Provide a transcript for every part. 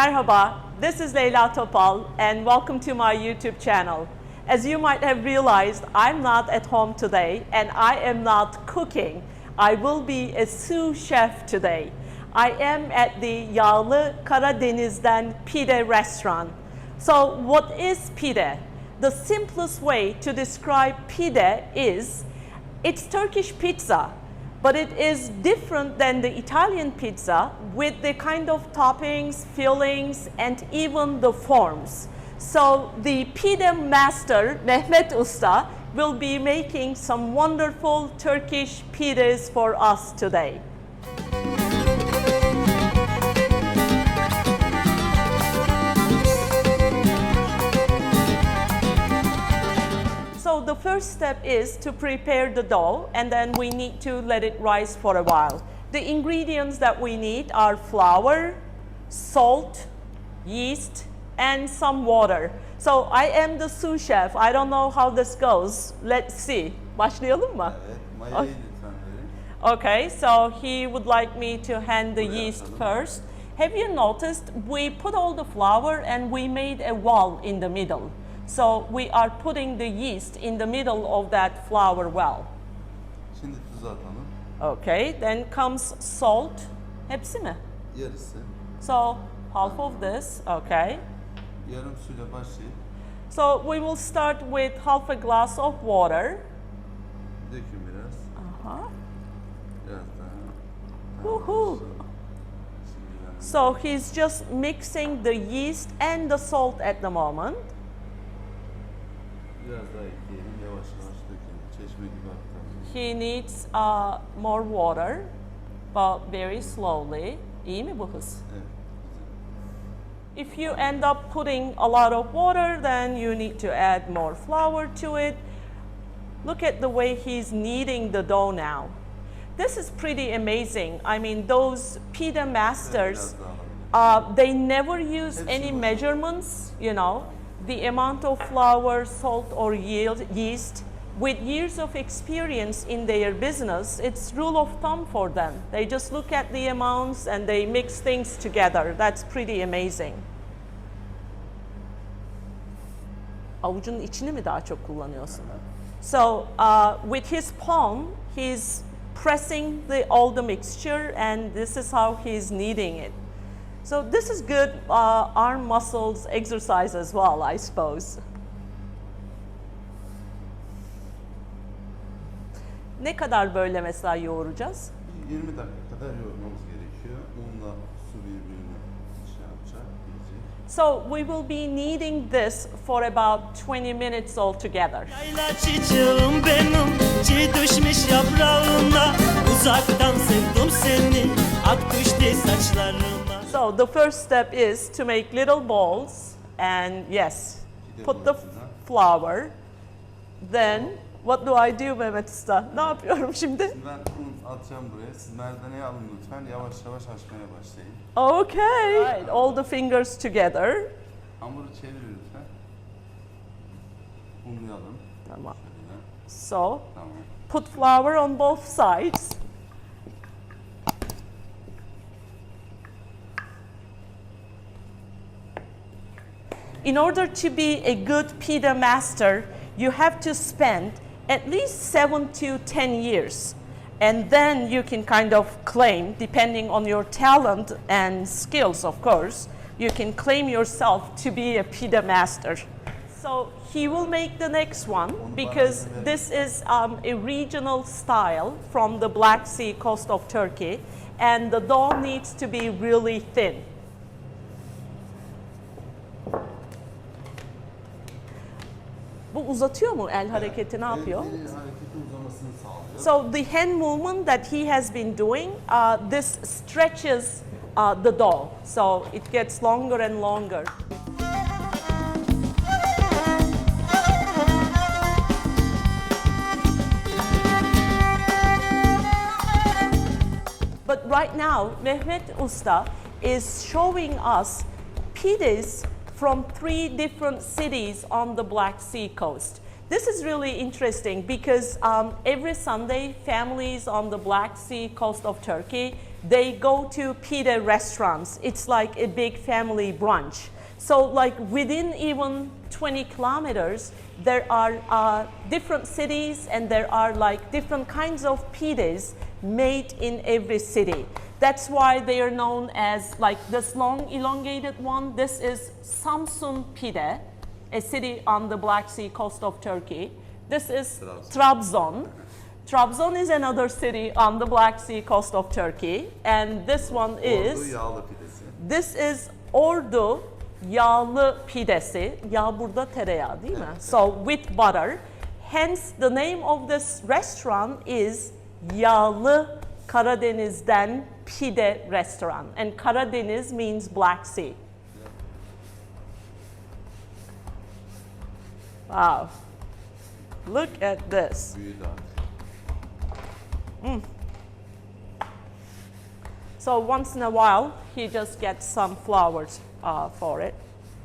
Merhaba, this is Leyla Topal and welcome to my YouTube channel. As you might have realized, I'm not at home today and I am not cooking. I will be a sous chef today. I am at the yağlı Karadenizden Pide restaurant. So what is pide? The simplest way to describe pide is it's Turkish pizza, but it is different than the Italian pizza with the kind of toppings, fillings, and even the forms. So the pide master, Mehmet Usta, will be making some wonderful Turkish pides for us today. So the first step is to prepare the dough and then we need to let it rise for a while. The ingredients that we need are flour, salt, yeast, and some water. So I am the sous chef. I don't know how this goes. Let's see. Başlayalım mı? Evet, mayayı lütfen verin. Okay, so he would like me to hand the yeast first. Have you noticed we put all the flour and we made a wall in the middle? So we are putting the yeast in the middle of that flour well. Şimdi tuz atalım. Okay, then comes salt. Hepsi mi? Yarısı. So half of this, okay. Yarım suyla başlayıp So we will start with half a glass of water. dökün biraz. Uh-huh. Biraz daha. Woohoo. Şimdiden So he's just mixing the yeast and the salt at the moment. biraz daha ekleyelim. Yavaş yavaş dökelim. Çeşme gibi aktaralım. He needs more water, but very slowly. İyi mi bu hız? Evet. If you end up putting a lot of water, then you need to add more flour to it. Look at the way he's kneading the dough now. This is pretty amazing. I mean, those pide masters, they never use any measurements, you know, the amount of flour, salt, or yeast. With years of experience in their business, it's rule of thumb for them. They just look at the amounts and they mix things together. That's pretty amazing. Avucunun içini mi daha çok kullanıyorsun? So with his palm, he's pressing all the mixture and this is how he's kneading it. So this is good arm muscles exercise as well, I suppose. Ne kadar böyle mesela yoğuracağız? 20 dakika kadar yoğurmamız gerekiyor. Unla su birbirine yapacak, gelecek. So we will be kneading this for about 20 minutes altogether. Yayla çiçeğim benim, çiğ düşmüş yaprağına. Uzaktan sevdim seni, ak düştü saçlarıma. So the first step is to make little balls and yes, put the flour. Then what do I do Mehmet Usta? Ne yapıyorum şimdi? Şimdi ben un atacağım buraya. Siz merdaneyi alın lütfen. Yavaş yavaş açmaya başlayın. Okay. Right, all the fingers together. Hamuru çevirin lütfen. Unlayalım. Tamam. Şöyle. So Tamam. put flour on both sides. In order to be a good pide master, you have to spend at least 7 to 10 years. And then you can kind of claim, depending on your talent and skills, of course, you can claim yourself to be a pide master. So he will make the next one because this is a regional style from the Black Sea coast of Turkey. And the dough needs to be really thin. Bu uzatıyor mu el hareketi, ne yapıyor? El hareketi uzamasını sağlıyor. So the hand movement that he has been doing, this stretches the dough. So it gets longer and longer. But right now, Mehmet Usta is showing us pides from 3 different cities on the Black Sea coast. This is really interesting because every Sunday, families on the Black Sea coast of Turkey they go to pide restaurants. It's like a big family brunch. So like within even 20 kilometers, there are different cities and there are like different kinds of pides made in every city. That's why they are known as like this long elongated one. This is Samsun Pide, a city on the Black Sea coast of Turkey. This is Trabzon. Trabzon is another city on the Black Sea coast of Turkey. And this one is, Ordu yağlı pidesi. this is Ordu yağlı pidesi. Yağ burada tereyağı değil mi? So with butter. Hence the name of this restaurant is Yağlı Karadenizden Pide Restaurant. And Karadeniz means Black Sea. Wow. Look at this. Büyüdü artık. So once in a while, he just gets some flowers for it.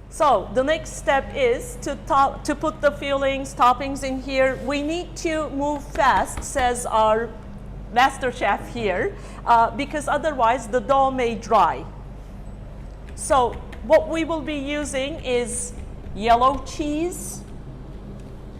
So the next step is to put the fillings, toppings in here. We need to move fast, says our master chef here, because otherwise the dough may dry. So what we will be using is yellow cheese,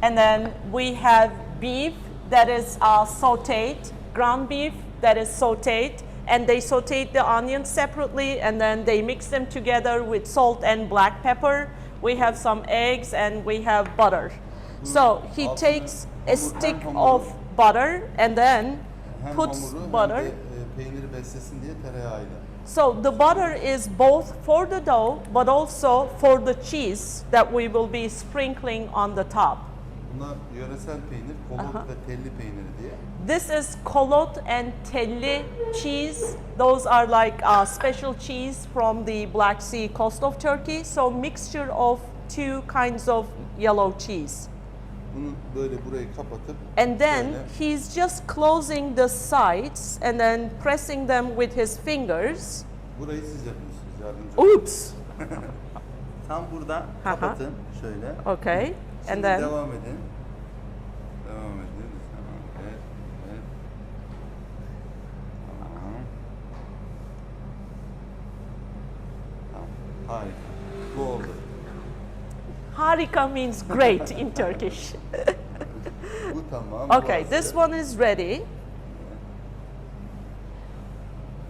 and then we have beef that is sautéed, ground beef that is sautéed, and they sautéed the onions separately and then they mix them together with salt and black pepper. We have some eggs and we have butter. So he takes a stick of butter and then Hem puts hamuru hem butter. de peyniri beslesin diye tereyağıyla. So the butter is both for the dough but also for the cheese that we will be sprinkling on the top. Bunlar yöresel peynir, kolot ve telli peyniri diye. This is kolot and telli cheese. Those are like special cheese from the Black Sea coast of Turkey. So mixture of two kinds of yellow cheese. Bunu böyle burayı kapatıp And then şöyle he's just closing the sides and then pressing them with his fingers. burayı siz yapıyorsunuz, yardımcı olun. Oops. Tam burada kapatın şöyle. Okay. Şimdi And then devam edin. Devam edin. Evet. Evet. Tamam. Tamam. Harika. Bu oldu. harika means great in Turkish. Bu tamam. bu Okay, hazır. this one is ready.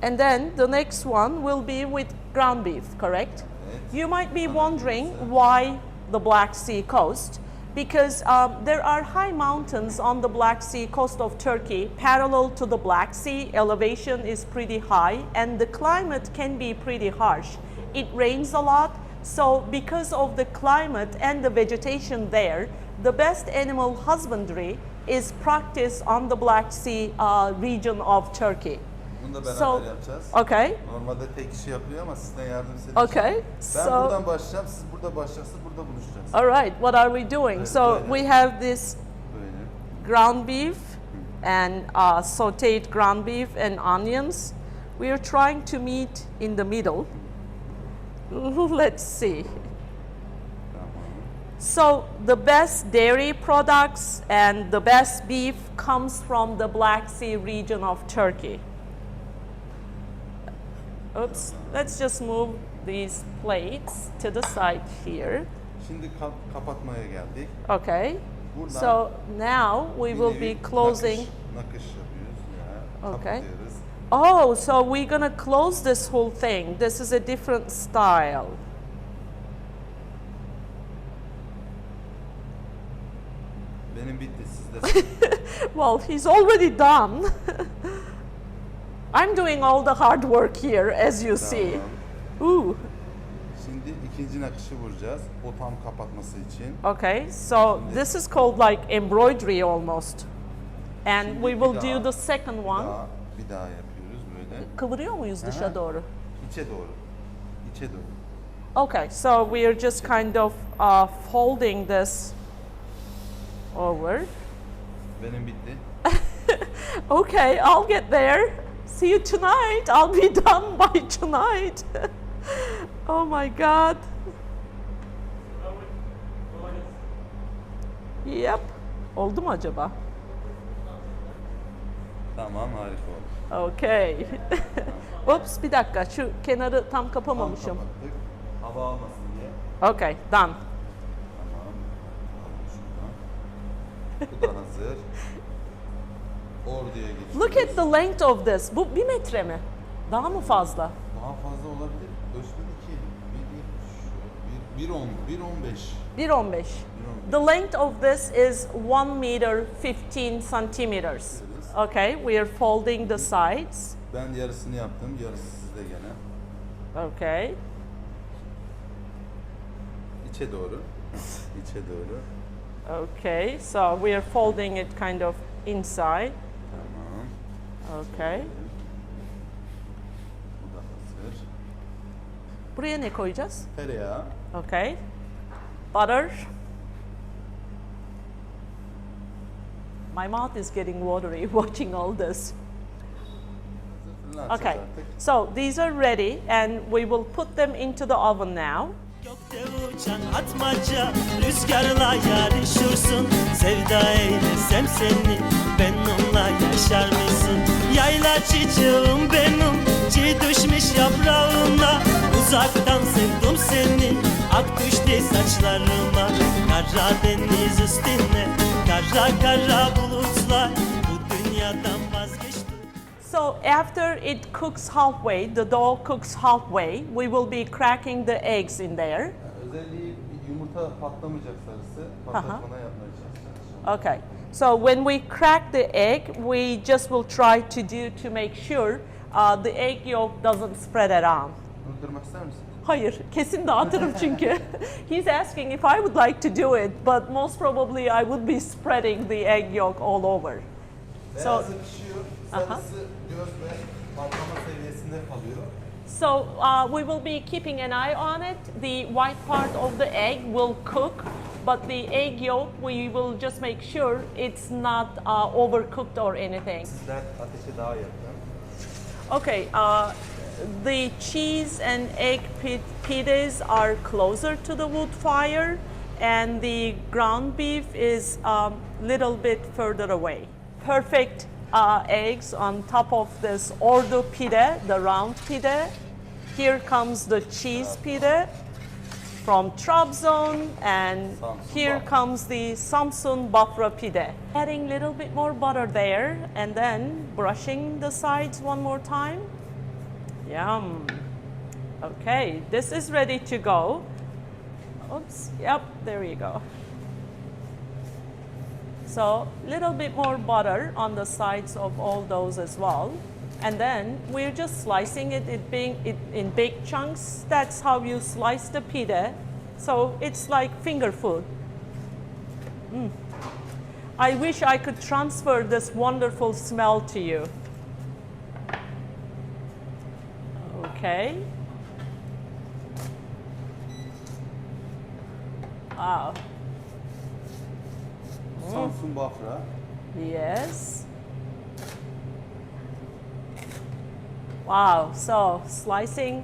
And then the next one will be with ground beef, correct? Evet. You might be wondering why the Black Sea coast, because there are high mountains on the Black Sea coast of Turkey parallel to the Black Sea. Elevation is pretty high and the climate can be pretty harsh. It rains a lot, so because of the climate and the vegetation there, the best animal husbandry is practiced on the Black Sea region of Turkey. Bunu da beraber So, yapacağız. okay. Normalde tek kişi yapıyor ama sizden yardım istediğim Okay, için. Ben so- buradan başlayacağım, siz burada başlayacaksınız, burada buluşacağız. All right, what are we doing? So we have this Böyle. ground beef and sautéed ground beef and onions. We are trying to meet in the middle. Let's see. Tamam. So the best dairy products and the best beef comes from the Black Sea region of Turkey. Oops, let's just move these plates to the side here. Şimdi kapatmaya geldik. Okay. Buradan So now we bir will nevi be closing. nakış yapıyoruz. Yani Okay. kapatıyoruz. Oh, so we're gonna close this whole thing. This is a different style. Benim bitti, sizde. Well, he's already done. I'm doing all the hard work here, as you see. Tamam. Ooh. Şimdi ikinci nakışı vuracağız. O tam kapatması için. Okay, so this is called like embroidery almost. And Şimdi we bir will daha- do the second one. Bir daha yapıyoruz böyle. Kıvırıyor muyuz dışa Aha. doğru? İçe doğru. İçe doğru. Okay, so we are just kind of folding this over. Benim bitti. Okay, I'll get there. See you tonight. I'll be done by tonight. Oh my God. Yep. Oldu mu acaba? Tamam, harika oldu. Okay. Ups, bir dakika. Şu kenarı tam kapamamışım. Tam kapattık. Hava almasın diye. Okay, done. Tamam. Alalım şuradan. Bu da hazır. Orduya geçiyoruz. Look at the length of this. Bu 1 metre mi? Daha mı fazla? Daha fazla olabilir. Ölçmedi ki. 1.15. 1.15. The length of this is 1 meter 15 centimeters. Okay, we are folding the sides. Ben yarısını yaptım. Yarısı sizde gene. Okay. İçe doğru. İçe doğru. Okay, so we are folding it kind of inside. Tamam. Okay. Bu da hazır. Buraya ne koyacağız? Tereyağı. Okay. Butter. My mouth is getting watery watching all this. Fırınlatacağız Okay, artık. so these are ready and we will put them into the oven now. Gökte uçan atmaca rüzgarla yarışırsın. Sevda eylesem seni ben onunla yaşar mısın? Yayla çiçeğim benim çiğ düşmüş yaprağına. Uzaktan sevdim seni ak düştü saçlarıma. Karadeniz üstüne kara kara bulutlar bu dünyadan vazgeçtim. So after it cooks halfway, the dough cooks halfway, we will be cracking the eggs in there. Özelliği yumurta patlamayacak sarısı. Patlatmana yapmaya çalışacağız. Okay. So when we crack the egg, we just will try to make sure the egg yolk doesn't spread around. Öldürmek ister misin? Hayır, kesin dağıtırım çünkü. He's asking if I would like to do it, but most probably I would be spreading the egg yolk all over. Beyazı pişiyor. Sarısı göz ve patlama seviyesinde kalıyor. So we will be keeping an eye on it. The white part of the egg will cook, but the egg yolk we will just make sure it's not overcooked or anything. Sizler ateşe daha yakın. Okay, the cheese and egg pides are closer to the wood fire, and the ground beef is a little bit further away. Perfect eggs on top of this ordu pide, the round pide. Here comes the cheese pide from Trabzon, and here comes the Samsun Bafra pide. Adding a little bit more butter there, and then brushing the sides one more time. Yum. Okay, this is ready to go. Oops, yep, there you go. So, little bit more butter on the sides of all those as well. And then we're just slicing it in big chunks. That's how you slice the pide. So it's like finger food. I wish I could transfer this wonderful smell to you. Okay. Wow. Samsun Bafra. Yes. Wow, so slicing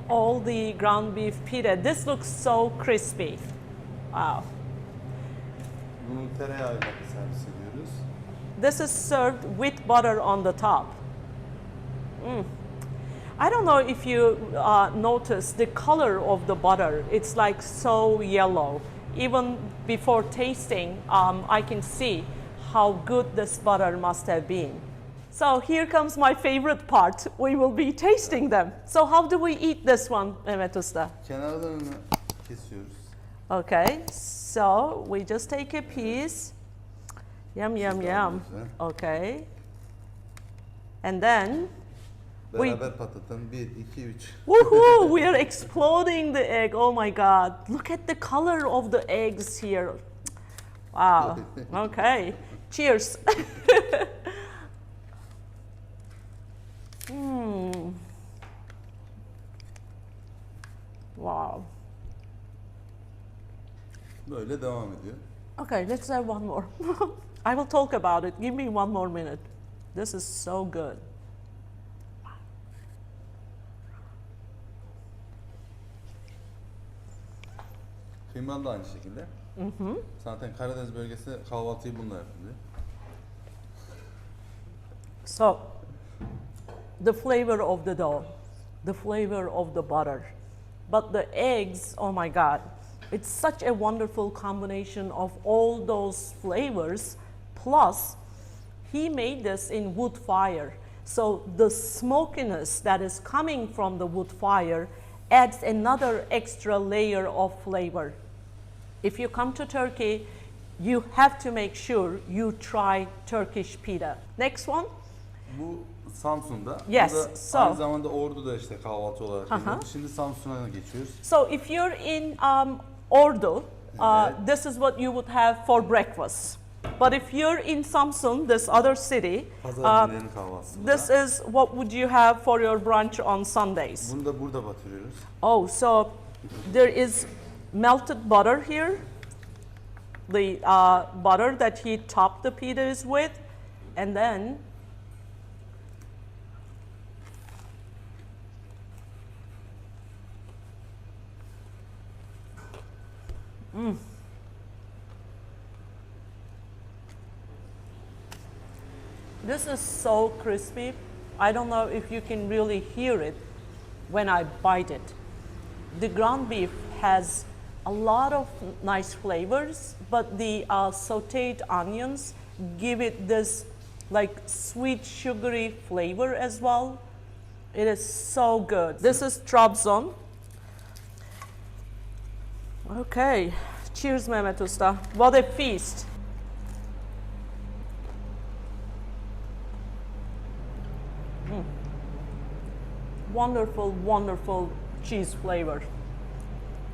all the ground beef pita. This looks so crispy. Wow. Bunu tereyağıyla servis ediyoruz. This is served with butter on the top. I don't know if you notice the color of the butter. It's like so yellow. Even before tasting, I can see how good this butter must have been. So here comes my favorite part. We will be tasting them. So how do we eat this one, Mehmet Usta? Kenarlarını kesiyoruz. Okay, so we just take a piece. Yum, yum, yum. Okay. And then Beraber patlatın. 1, 2, 3. woohoo! We are exploding the egg. Oh my God. Look at the color of the eggs here. Wow. Okay. Cheers. Wow. Böyle devam ediyor. Okay, let's have one more. I will talk about it. Give me one more minute. This is so good. Kıymalı da aynı şekilde. Zaten Karadeniz bölgesi kahvaltıyı bununla yapılıyor. So, the flavor of the dough, the flavor of the butter, but the eggs, oh my God, it's such a wonderful combination of all those flavors, plus he made this in wood fire. So the smokiness that is coming from the wood fire adds another extra layer of flavor. If you come to Turkey, you have to make sure you try Turkish pide. Next one. Bu Samsun'da. Yes, Bu da so- aynı zamanda Ordu'da işte kahvaltı olarak yeniyor. Şimdi Samsun'a geçiyoruz. So if you're in Ordu, Evet. this is what you would have for breakfast. But if you're in Samsun, this other city, Pazar günlerinin kahvaltısında. this is what would you have for your brunch on Sundays. Bunu da burada batırıyoruz. Oh, so there is melted butter here, the butter that he topped the pitas with, and then this is so crispy. I don't know if you can really hear it when I bite it. The ground beef has a lot of nice flavors, but the sautéed onions give it this like sweet sugary flavor as well. It is so good. This is Trabzon. Okay, cheers Mehmet Usta. What a feast. Wonderful, wonderful cheese flavor.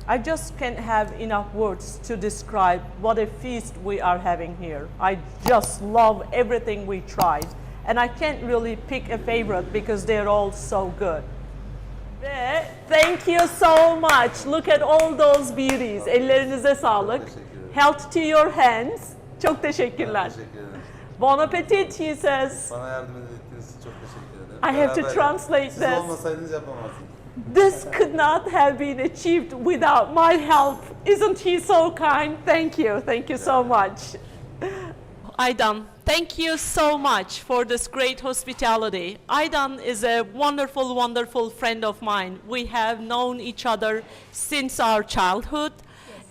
I just can't have enough words to describe what a feast we are having here. I just love everything we tried. And I can't really pick a favorite because they're all so good. Ve thank you so much. Look at all those beauties. Ellerinize sağlık. Teşekkür ederim. Health to your hands. Çok teşekkürler. Teşekkür ederim. Bon appetit, he says. Bana yardım ettiğiniz için çok teşekkür ederim. I have to Beraber translate Siz this. olmasaydınız yapamazdım. This could not have been achieved without my help. Isn't he so kind? Thank you. Thank you so much. Aydan, thank you so much for this great hospitality. Aydan is a wonderful, wonderful friend of mine. We have known each other since our childhood.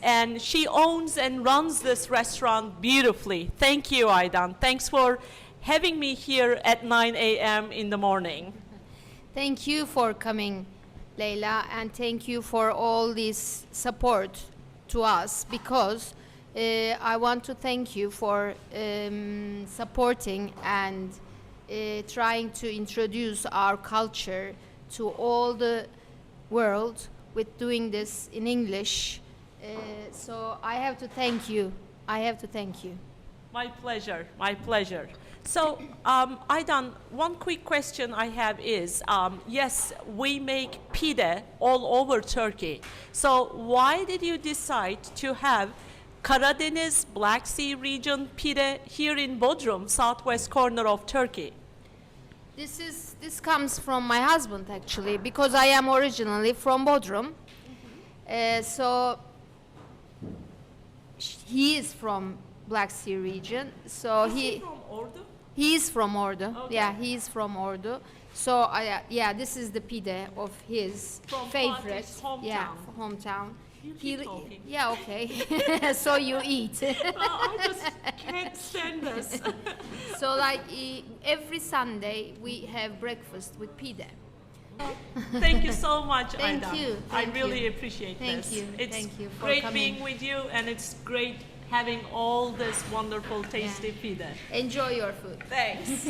And she owns and runs this restaurant beautifully. Thank you, Aydan. Thanks for having me here at 9 a.m. in the morning. Thank you for coming, Leyla, and thank you for all this support to us, because I want to thank you for supporting and trying to introduce our culture to all the world with doing this in English. So I have to thank you. I have to thank you. My pleasure, my pleasure. So, Aydan, one quick question I have is, yes, we make pide all over Turkey. So why did you decide to have Karadeniz Black Sea region pide here in Bodrum, southwest corner of Turkey? This comes from my husband, actually, because I am originally from Bodrum. So he is from Black Sea region. So he From Ordu? is from Ordu. Okay. Yeah, he is from Ordu. So yeah, this is the pide of his From favorite. Fatih's hometown. Yeah, hometown. You keep talking. Yeah, okay. So you eat. I just can't stand this. So like every Sunday we have breakfast with pide. Thank you so much, Thank Aydan. you, I thank really you. appreciate Thank this. you, It's thank you for great coming. being with you, and it's great having all this wonderful, tasty Yeah. pide. Enjoy your food. Thanks.